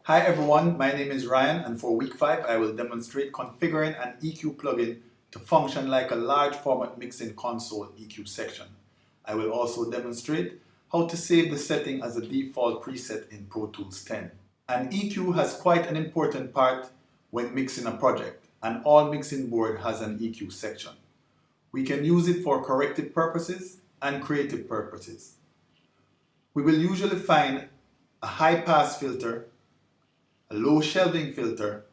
Hi everyone, my name is Ryan, and for week 5 I will demonstrate configuring an EQ plugin to function like a large format mixing console EQ section. I will also demonstrate how to save the setting as a default preset in Pro Tools 10. An EQ has quite an important part when mixing a project, and all mixing board has an EQ section. We can use it for corrective purposes and creative purposes. We will usually find a high pass filter, a low shelving filter,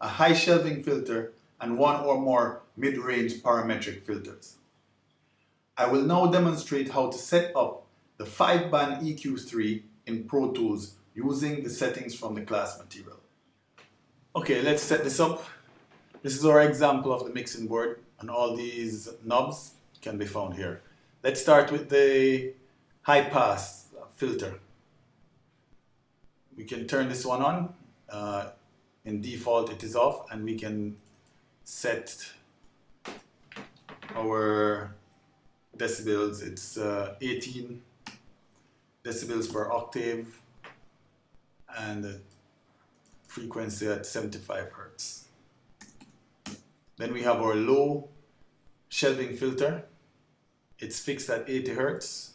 a high shelving filter, and one or more mid-range parametric filters. I will now demonstrate how to set up the 5-band EQ3 in Pro Tools using the settings from the class material. Okay, let's set this up. This is our example of the mixing board, and all these knobs can be found here. Let's start with the high pass filter. We can turn this one on. In default it is off, and we can set our decibels. It's 18 decibels per octave and the frequency at 75 Hertz. Then we have our low shelving filter. It's fixed at 80 Hertz.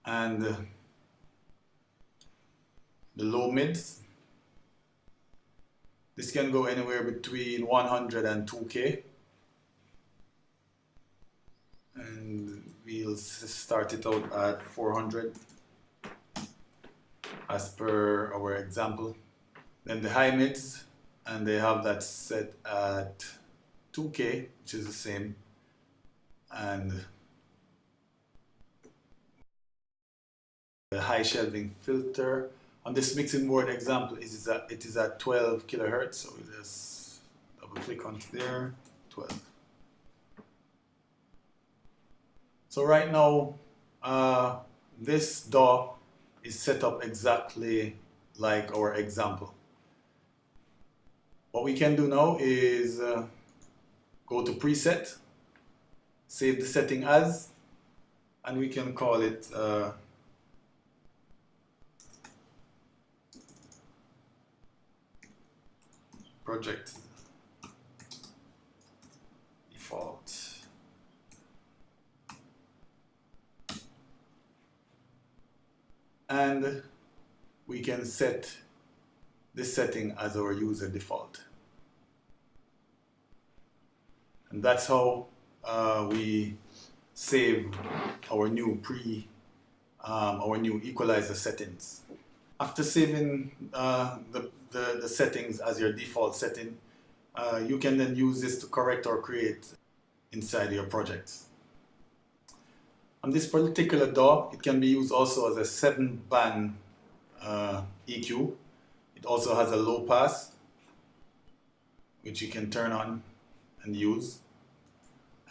And the low mids, this can go anywhere between 100 and 2K, and we'll start it out at 400 as per our example. Then the high mids, and they have that set at 2K, which is the same, and the high shelving filter on this mixing board example it is at 12 kilohertz. So we'll just double click onto there, 12. So right now this DAW is set up exactly like our example. What we can do now is go to preset, save the setting as, and we can call it project default. And we can set this setting as our user default. And that's how we save our new equalizer settings. After saving the settings as your default setting, you can then use this to correct or create inside your projects. On this particular DAW, it can be used also as a 7-band EQ. It also has a low pass, which you can turn on and use.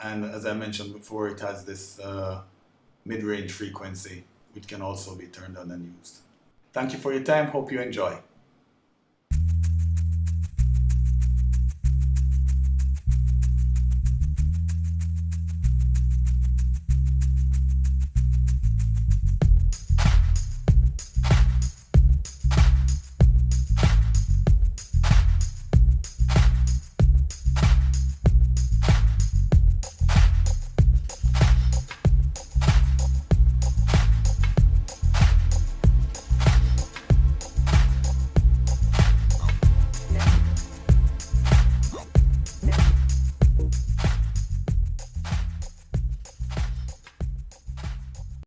And as I mentioned before, it has this mid-range frequency, which can also be turned on and used. Thank you for your time. Hope you enjoy.